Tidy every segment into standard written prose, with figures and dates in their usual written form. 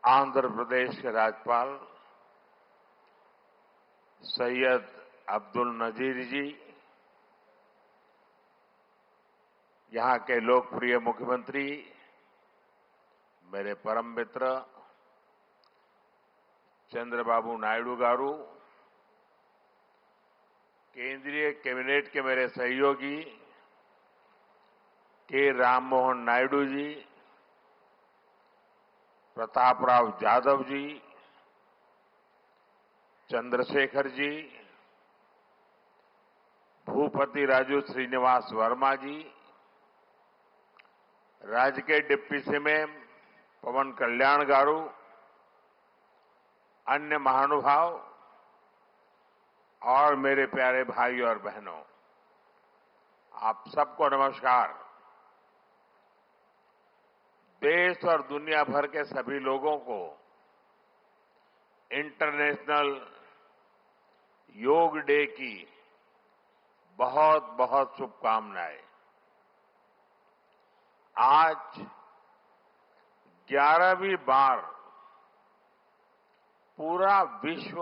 आंध्र प्रदेश के राज्यपाल सैयद अब्दुल नजीर जी, यहां के लोकप्रिय मुख्यमंत्री मेरे परम मित्र चंद्रबाबू नायडू गारू, केंद्रीय कैबिनेट के मेरे सहयोगी के राम मोहन नायडू जी, प्रताप राव जाधव जी, चंद्रशेखर जी, भूपति राजू श्रीनिवास वर्मा जी, राज्य के डिप्टी सीएम पवन कल्याण गारू, अन्य महानुभाव और मेरे प्यारे भाई और बहनों, आप सबको नमस्कार। देश और दुनिया भर के सभी लोगों को इंटरनेशनल योग डे की बहुत बहुत शुभकामनाएं। आज 11वीं बार पूरा विश्व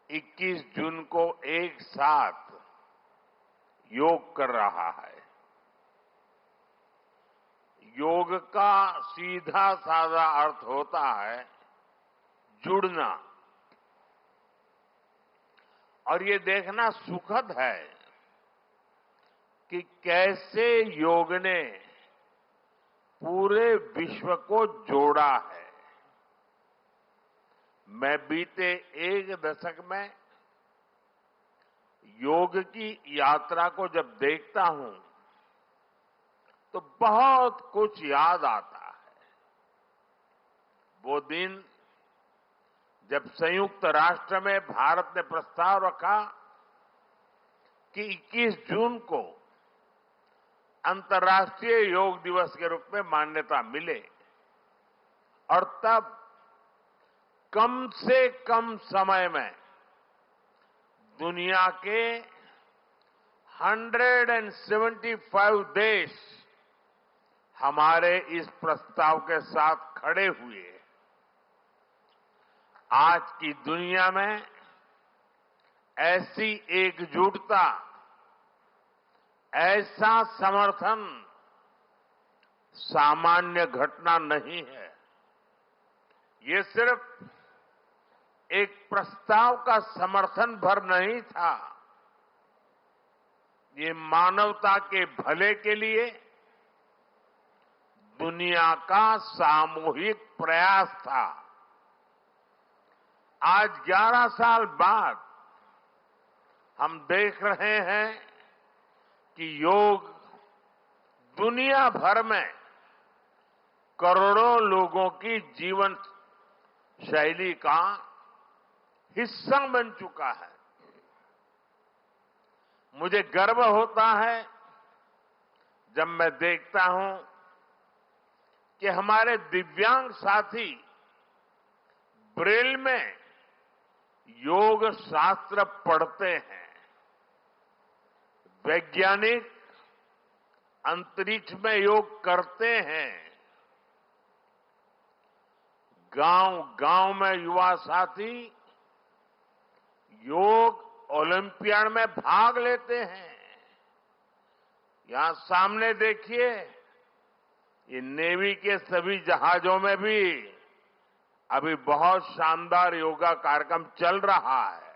21 जून को एक साथ योग कर रहा है। योग का सीधा साधा अर्थ होता है जुड़ना, और ये देखना सुखद है कि कैसे योग ने पूरे विश्व को जोड़ा है। मैं बीते एक दशक में योग की यात्रा को जब देखता हूं तो बहुत कुछ याद आता है। वो दिन जब संयुक्त राष्ट्र में भारत ने प्रस्ताव रखा कि 21 जून को अंतर्राष्ट्रीय योग दिवस के रूप में मान्यता मिले, और तब कम से कम समय में दुनिया के 175 देश हमारे इस प्रस्ताव के साथ खड़े हुए। आज की दुनिया में ऐसी एकजुटता, ऐसा समर्थन सामान्य घटना नहीं है। ये सिर्फ एक प्रस्ताव का समर्थन भर नहीं था, ये मानवता के भले के लिए दुनिया का सामूहिक प्रयास था। आज 11 साल बाद हम देख रहे हैं कि योग दुनिया भर में करोड़ों लोगों की जीवन शैली का हिस्सा बन चुका है। मुझे गर्व होता है जब मैं देखता हूं कि हमारे दिव्यांग साथी ब्रेल में योग शास्त्र पढ़ते हैं। वैज्ञानिक अंतरिक्ष में योग करते हैं। गांव-गांव में युवा साथी योग ओलंपियाड में भाग लेते हैं। यहां सामने देखिए, ये नेवी के सभी जहाजों में भी अभी बहुत शानदार योगा कार्यक्रम चल रहा है।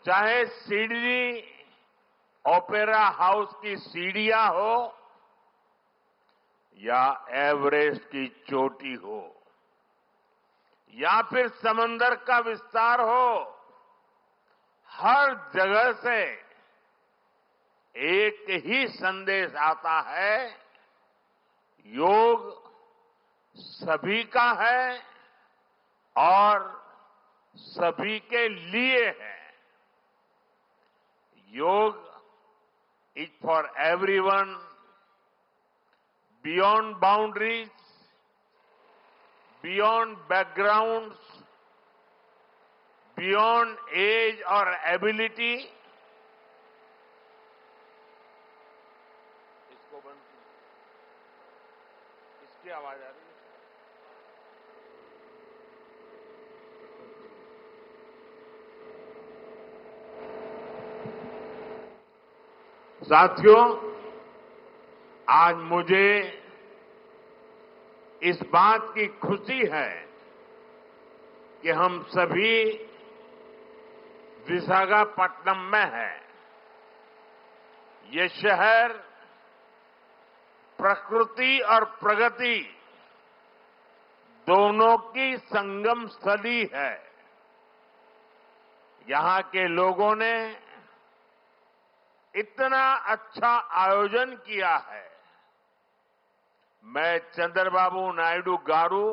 चाहे सिडनी ओपेरा हाउस की सीढ़ियां हो या एवरेस्ट की चोटी हो या फिर समंदर का विस्तार हो, हर जगह से एक ही संदेश आता है, योग सभी का है और सभी के लिए है। Yoga is for everyone, beyond boundaries, beyond backgrounds, beyond age और एबिलिटी। इसको बंद अच्छी आवाज आ रही है। साथियों, आज मुझे इस बात की खुशी है कि हम सभी विशाखापट्टनम में हैं। ये शहर प्रकृति और प्रगति दोनों की संगम स्थली है। यहां के लोगों ने इतना अच्छा आयोजन किया है। मैं चंद्रबाबू नायडू गारू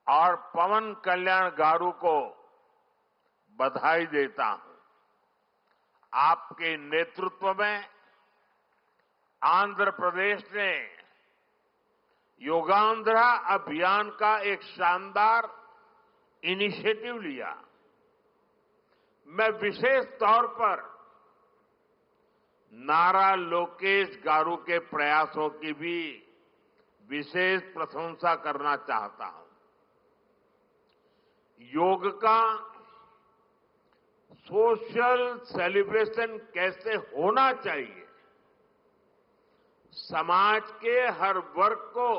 और पवन कल्याण गारू को बधाई देता हूं। आपके नेतृत्व में आंध्र प्रदेश ने योगांध्रा अभियान का एक शानदार इनिशिएटिव लिया। मैं विशेष तौर पर नारा लोकेश गारू के प्रयासों की भी विशेष प्रशंसा करना चाहता हूं। योग का सोशल सेलिब्रेशन कैसे होना चाहिए, समाज के हर वर्ग को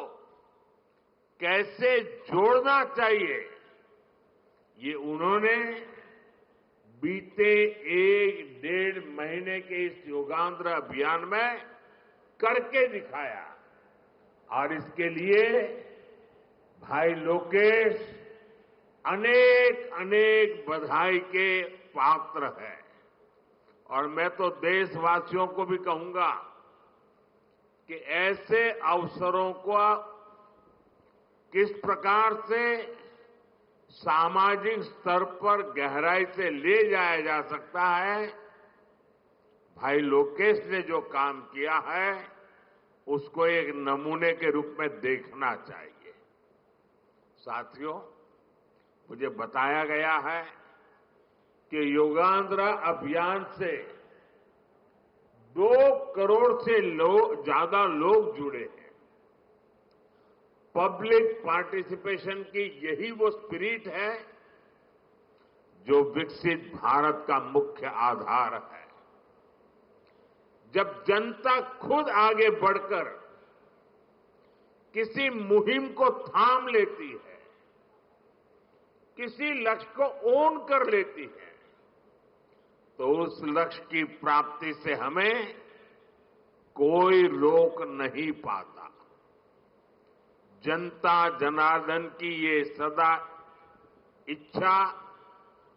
कैसे जोड़ना चाहिए, ये उन्होंने बीते 1-1.5 महीने के इस योगांध्र अभियान में करके दिखाया। और इसके लिए भाई लोकेश अनेक अनेक बधाई के पात्र है। और मैं तो देशवासियों को भी कहूंगा कि ऐसे अवसरों को किस प्रकार से सामाजिक स्तर पर गहराई से ले जाया जा सकता है, भाई लोकेश ने जो काम किया है उसको एक नमूने के रूप में देखना चाहिए। साथियों, मुझे बताया गया है कि योगांध्रा अभियान से 2 करोड़ से ज्यादा लोग जुड़े हैं। पब्लिक पार्टिसिपेशन की यही वो स्पिरिट है जो विकसित भारत का मुख्य आधार है। जब जनता खुद आगे बढ़कर किसी मुहिम को थाम लेती है, किसी लक्ष्य को ओन कर लेती है, तो उस लक्ष्य की प्राप्ति से हमें कोई रोक नहीं पाता। जनता जनार्दन की ये सदा इच्छा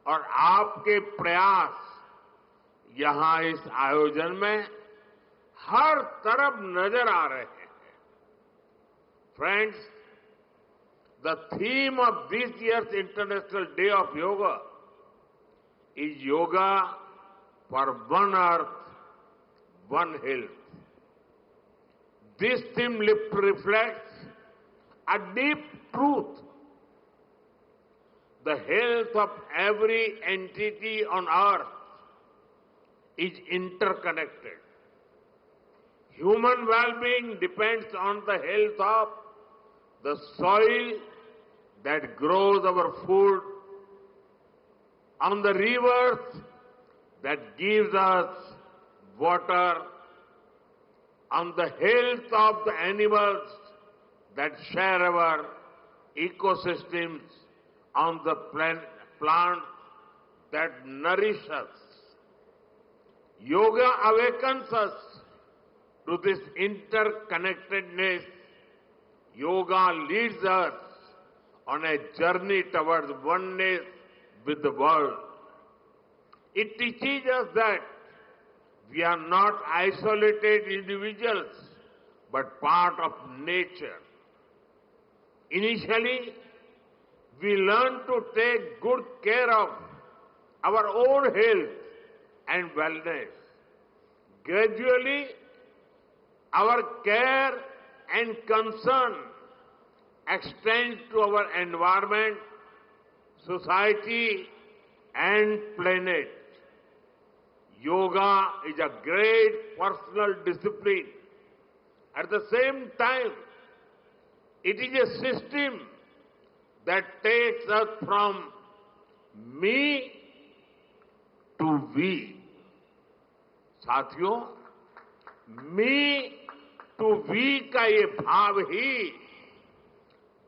और आपके प्रयास यहां इस आयोजन में हर तरफ नजर आ रहे हैं। Friends, the theme of this year's International Day of Yoga is Yoga for One Earth, One Health. This theme reflects a deep truth. The health of every entity on earth is interconnected. Human well-being depends on the health of the soil that grows our food, on the rivers that gives us water, on the health of the animals that share our ecosystems, on the plants that nourish us. Yoga awakens us to this interconnectedness. Yoga leads us on a journey towards oneness with the world. It teaches us that we are not isolated individuals, but part of nature. Initially, we learn to take good care of our own health and wellness. Gradually, our care and concern extends to our environment, society, and planet. Yoga is a great personal discipline. At the same time, It is a system that takes us from me to we. साथियों, मी to we का ये भाव ही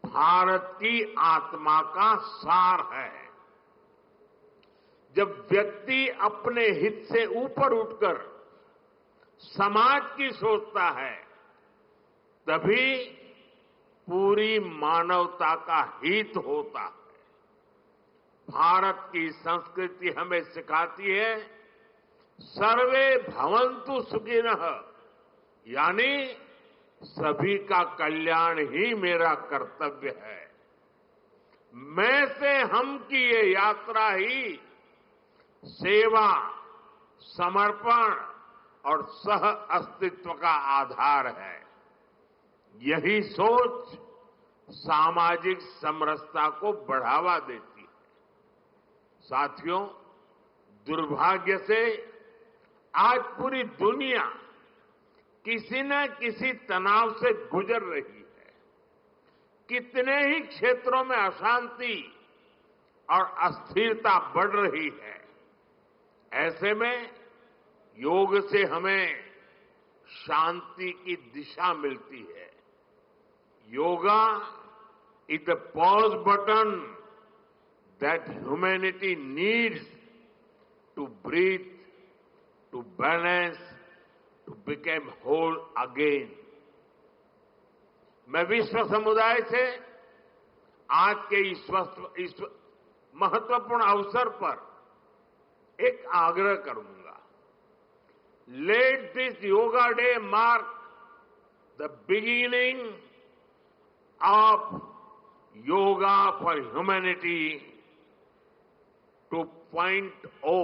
भारत की आत्मा का सार है। जब व्यक्ति अपने हित से ऊपर उठकर समाज की सोचता है, तभी पूरी मानवता का हित होता है। भारत की संस्कृति हमें सिखाती है सर्वे भवन्तु सुखिनः, यानी सभी का कल्याण ही मेरा कर्तव्य है। मैं से हम की ये यात्रा ही सेवा, समर्पण और सह अस्तित्व का आधार है। यही सोच सामाजिक समरसता को बढ़ावा देती है। साथियों, दुर्भाग्य से आज पूरी दुनिया किसी न किसी तनाव से गुजर रही है। कितने ही क्षेत्रों में अशांति और अस्थिरता बढ़ रही है। ऐसे में योग से हमें शांति की दिशा मिलती है। Yoga is the pause button that humanity needs to breathe, to balance, to become whole again. मैं विश्व समुदाय से आज के इस महत्वपूर्ण अवसर पर एक आग्रह करूंगा। Let this yoga day mark the beginning of yoga for humanity 2.0,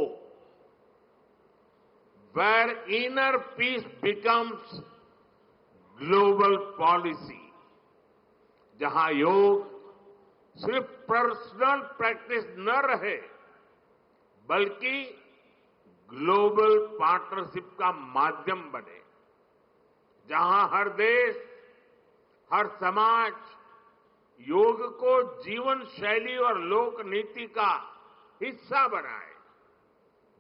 where inner peace becomes global policy, जहां योग सिर्फ पर्सनल प्रैक्टिस न रहे, बल्कि ग्लोबल पार्टनरशिप का माध्यम बने। जहां हर देश, हर समाज योग को जीवन शैली और लोक नीति का हिस्सा बनाए।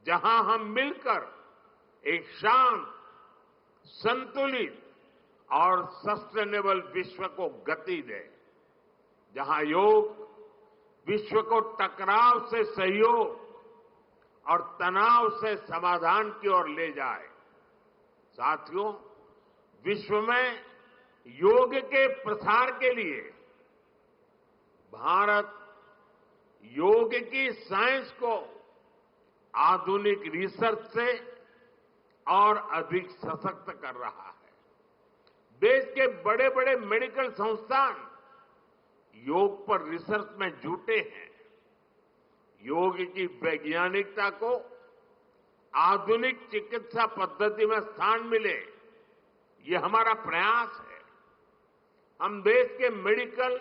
जहां हम मिलकर एक शांत, संतुलित और सस्टेनेबल विश्व को गति दें। जहां योग विश्व को टकराव से सहयोग और तनाव से समाधान की ओर ले जाए। साथियों, विश्व में योग के प्रसार के लिए भारत योग की साइंस को आधुनिक रिसर्च से और अधिक सशक्त कर रहा है। देश के बड़े बड़े मेडिकल संस्थान योग पर रिसर्च में जुटे हैं। योग की वैज्ञानिकता को आधुनिक चिकित्सा पद्धति में स्थान मिले, ये हमारा प्रयास है। हम देश के मेडिकल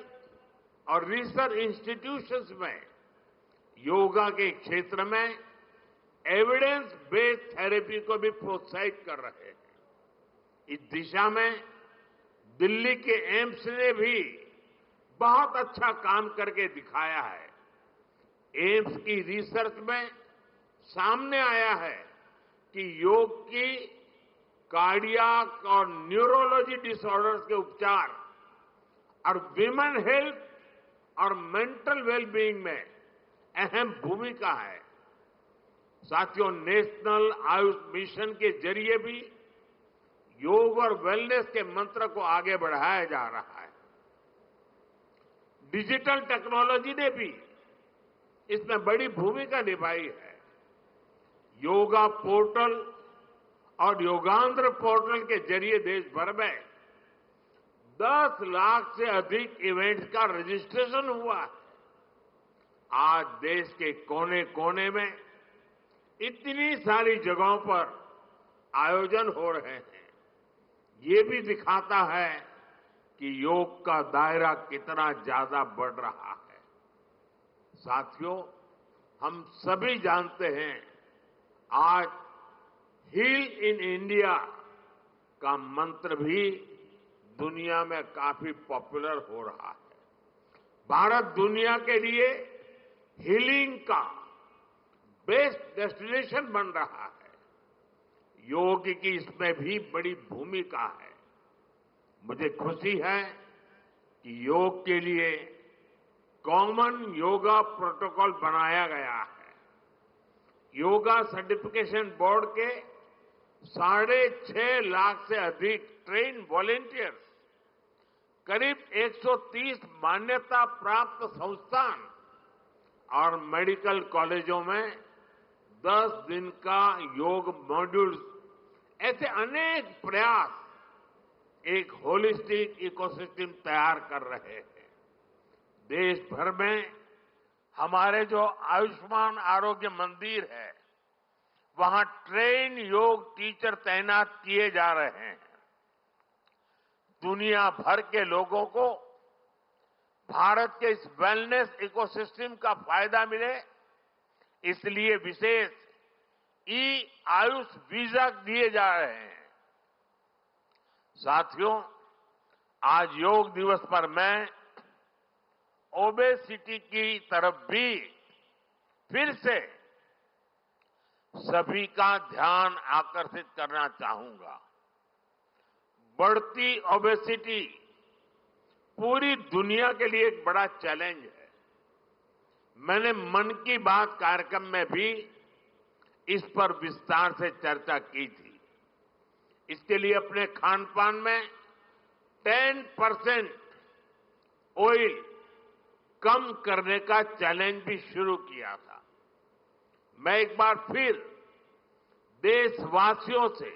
और रिसर्च इंस्टीट्यूशंस में योगा के क्षेत्र में एविडेंस बेस्ड थेरेपी को भी प्रोत्साहित कर रहे हैं। इस दिशा में दिल्ली के एम्स ने भी बहुत अच्छा काम करके दिखाया है। एम्स की रिसर्च में सामने आया है कि योग की कार्डियक और न्यूरोलॉजी डिसऑर्डर्स के उपचार और विमेन हेल्थ और मेंटल वेलबीइंग में अहम भूमिका है। साथियों, नेशनल आयुष मिशन के जरिए भी योग और वेलनेस के मंत्र को आगे बढ़ाया जा रहा है। डिजिटल टेक्नोलॉजी ने भी इसमें बड़ी भूमिका निभाई है। योगा पोर्टल और योगांध्र पोर्टल के जरिए देश भर में 10 लाख से अधिक इवेंट्स का रजिस्ट्रेशन हुआ है। आज देश के कोने कोने में इतनी सारी जगहों पर आयोजन हो रहे हैं। ये भी दिखाता है कि योग का दायरा कितना ज्यादा बढ़ रहा है। साथियों, हम सभी जानते हैं आज हील इन इंडिया का मंत्र भी दुनिया में काफी पॉपुलर हो रहा है। भारत दुनिया के लिए हीलिंग का बेस्ट डेस्टिनेशन बन रहा है। योग की इसमें भी बड़ी भूमिका है। मुझे खुशी है कि योग के लिए कॉमन योगा प्रोटोकॉल बनाया गया है। योगा सर्टिफिकेशन बोर्ड के 6.5 लाख से अधिक ट्रेन वॉलेंटियर्स, करीब 130 मान्यता प्राप्त संस्थान और मेडिकल कॉलेजों में 10 दिन का योग मॉड्यूल्स, ऐसे अनेक प्रयास एक होलिस्टिक इकोसिस्टम तैयार कर रहे हैं। देश भर में हमारे जो आयुष्मान आरोग्य मंदिर है, वहां ट्रेन योग टीचर तैनात किए जा रहे हैं। दुनिया भर के लोगों को भारत के इस वेलनेस इकोसिस्टम का फायदा मिले, इसलिए विशेष ई आयुष वीजा दिए जा रहे हैं। साथियों, आज योग दिवस पर मैं ओबेसिटी की तरफ भी फिर से सभी का ध्यान आकर्षित करना चाहूंगा। बढ़ती ओबेसिटी पूरी दुनिया के लिए एक बड़ा चैलेंज है। मैंने मन की बात कार्यक्रम में भी इस पर विस्तार से चर्चा की थी। इसके लिए अपने खान-पान में 10% ऑयल कम करने का चैलेंज भी शुरू किया था। मैं एक बार फिर देशवासियों से,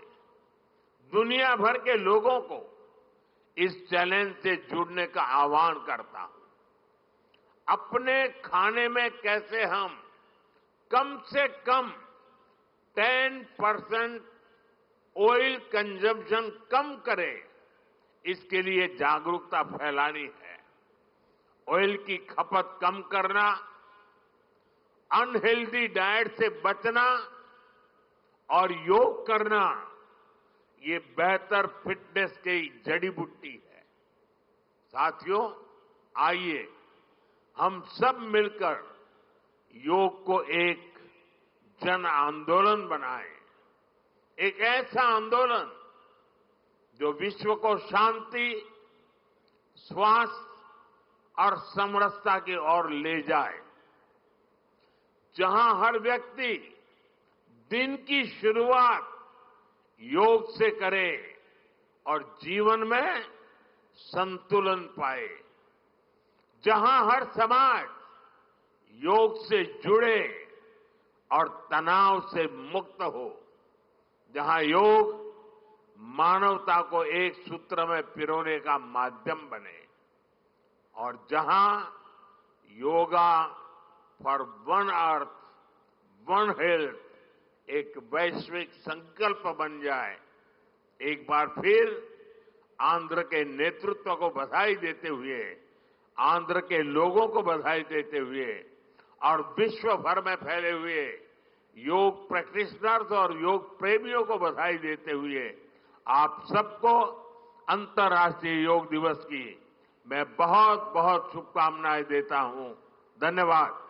दुनिया भर के लोगों को इस चैलेंज से जुड़ने का आह्वान करता हूं। अपने खाने में कैसे हम कम से कम 10% ऑयल कंजम्पशन कम करें, इसके लिए जागरूकता फैलानी है। ऑयल की खपत कम करना, अनहेल्दी डाइट से बचना और योग करना, ये बेहतर फिटनेस की जड़ी बूटी है। साथियों, आइए हम सब मिलकर योग को एक जन आंदोलन बनाएं। एक ऐसा आंदोलन जो विश्व को शांति, स्वास्थ्य और समरसता की ओर ले जाए। जहां हर व्यक्ति दिन की शुरुआत योग से करे और जीवन में संतुलन पाए। जहां हर समाज योग से जुड़े और तनाव से मुक्त हो। जहां योग मानवता को एक सूत्र में पिरोने का माध्यम बने और जहां yoga for one earth one health एक वैश्विक संकल्प बन जाए। एक बार फिर आंध्र के नेतृत्व को बधाई देते हुए, आंध्र के लोगों को बधाई देते हुए और विश्व भर में फैले हुए योग प्रैक्टिशनर्स और योग प्रेमियों को बधाई देते हुए आप सबको अंतर्राष्ट्रीय योग दिवस की मैं बहुत बहुत शुभकामनाएं देता हूं। धन्यवाद।